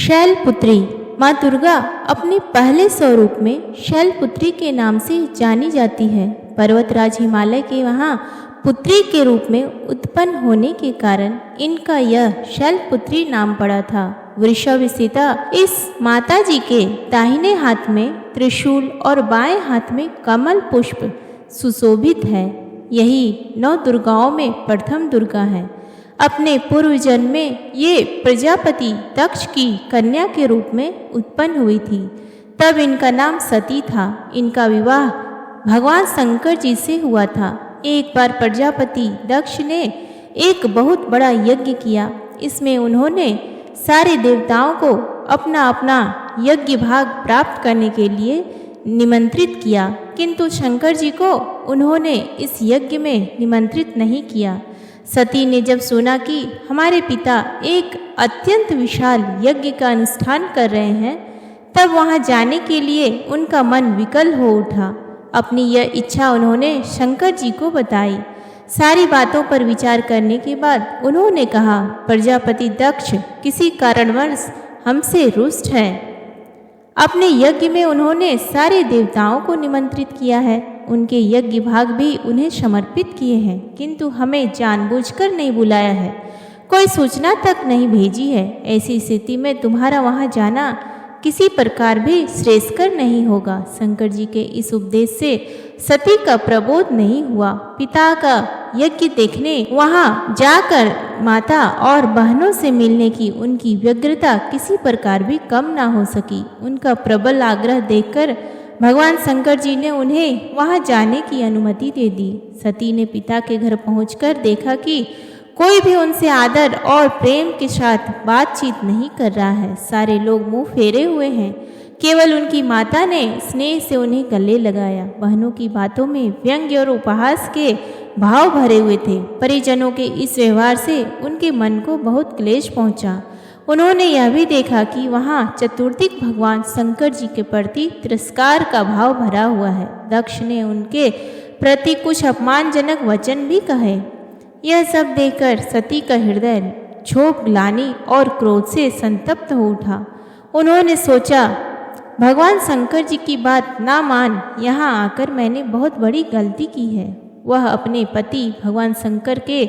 शैलपुत्री। माँ दुर्गा अपने पहले स्वरूप में शैलपुत्री के नाम से जानी जाती है। पर्वतराज हिमालय के वहाँ पुत्री के रूप में उत्पन्न होने के कारण इनका यह शैलपुत्री नाम पड़ा था। वृषभिसीता इस माता जी के दाहिने हाथ में त्रिशूल और बाएं हाथ में कमल पुष्प सुशोभित है। यही 9 दुर्गाओं में प्रथम दुर्गा है। अपने पूर्व जन्म में ये प्रजापति दक्ष की कन्या के रूप में उत्पन्न हुई थी। तब इनका नाम सती था। इनका विवाह भगवान शंकर जी से हुआ था। एक बार प्रजापति दक्ष ने एक बहुत बड़ा यज्ञ किया। इसमें उन्होंने सारे देवताओं को अपना अपना यज्ञ भाग प्राप्त करने के लिए निमंत्रित किया, किंतु शंकर जी को उन्होंने इस यज्ञ में निमंत्रित नहीं किया। सती ने जब सुना कि हमारे पिता एक अत्यंत विशाल यज्ञ का अनुष्ठान कर रहे हैं, तब वहां जाने के लिए उनका मन विकल हो उठा। अपनी यह इच्छा उन्होंने शंकर जी को बताई। सारी बातों पर विचार करने के बाद उन्होंने कहा, प्रजापति दक्ष किसी कारणवश हमसे रुष्ट है। अपने यज्ञ में उन्होंने सारे देवताओं को निमंत्रित किया है, उनके यज्ञ भाग भी उन्हें समर्पित किए हैं, किंतु हमें जानबूझकर नहीं बुलाया है, कोई सूचना तक नहीं भेजी है। ऐसी स्थिति में तुम्हारा वहां जाना किसी प्रकार भी श्रेयस्कर नहीं होगा। शंकर जी के इस उपदेश से सती का प्रबोध नहीं हुआ। पिता का यज्ञ देखने वहां जाकर माता और बहनों से मिलने की उनकी व्यग्रता किसी प्रकार भी कम ना हो सकी। उनका प्रबल आग्रह देखकर भगवान शंकर जी ने उन्हें वहां जाने की अनुमति दे दी। सती ने पिता के घर पहुंचकर देखा कि कोई भी उनसे आदर और प्रेम के साथ बातचीत नहीं कर रहा है। सारे लोग मुंह फेरे हुए हैं। केवल उनकी माता ने स्नेह से उन्हें गले लगाया। बहनों की बातों में व्यंग्य और उपहास के भाव भरे हुए थे। परिजनों के इस व्यवहार से उनके मन को बहुत क्लेश पहुंचा। उन्होंने यह भी देखा कि वहाँ चतुर्दिक भगवान शंकर जी के प्रति तिरस्कार का भाव भरा हुआ है। दक्ष ने उनके प्रति कुछ अपमानजनक वचन भी कहे। यह सब देखकर सती का हृदय क्षोभ, ग्लानि और क्रोध से संतप्त हो उठा। उन्होंने सोचा, भगवान शंकर जी की बात ना मान यहाँ आकर मैंने बहुत बड़ी गलती की है। वह अपने पति भगवान शंकर के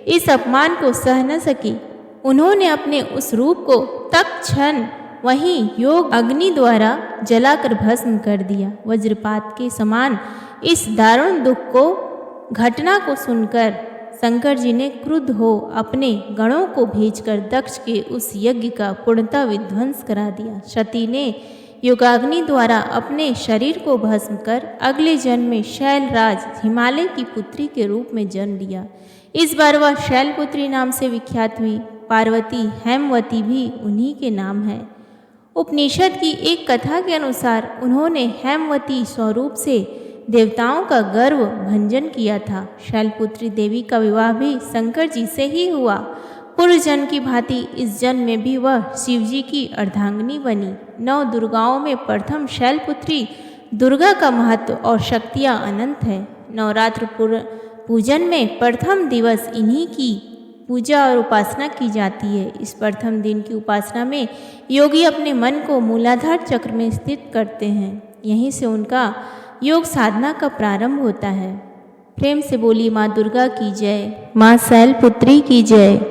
इस अपमान को सह न सकी। उन्होंने अपने उस रूप को तत्क्षण वहीं योग अग्नि द्वारा जलाकर भस्म कर दिया। वज्रपात के समान इस दारुण दुख को घटना को सुनकर शंकर जी ने क्रुद्ध हो अपने गणों को भेजकर दक्ष के उस यज्ञ का पूर्णतः विध्वंस करा दिया। सती ने योगाग्नि द्वारा अपने शरीर को भस्म कर अगले जन्म में शैलराज हिमालय की पुत्री के रूप में जन्म लिया। इस बार वह शैलपुत्री नाम से विख्यात हुई। पार्वती हेमवती भी उन्हीं के नाम है। उपनिषद की एक कथा के अनुसार उन्होंने हेमवती स्वरूप से देवताओं का गर्व भंजन किया था। शैलपुत्री देवी का विवाह भी शंकर जी से ही हुआ। पूर्व जन्म की भांति इस जन्म में भी वह शिव जी की अर्धांगिनी बनी। 9 दुर्गाओं में प्रथम शैलपुत्री दुर्गा का महत्व और शक्तियाँ अनंत है। नवरात्र पूजन में प्रथम दिवस इन्हीं की पूजा और उपासना की जाती है। इस प्रथम दिन की उपासना में योगी अपने मन को मूलाधार चक्र में स्थित करते हैं। यहीं से उनका योग साधना का प्रारंभ होता है। प्रेम से बोली माँ दुर्गा की जय, माँ शैलपुत्री की जय।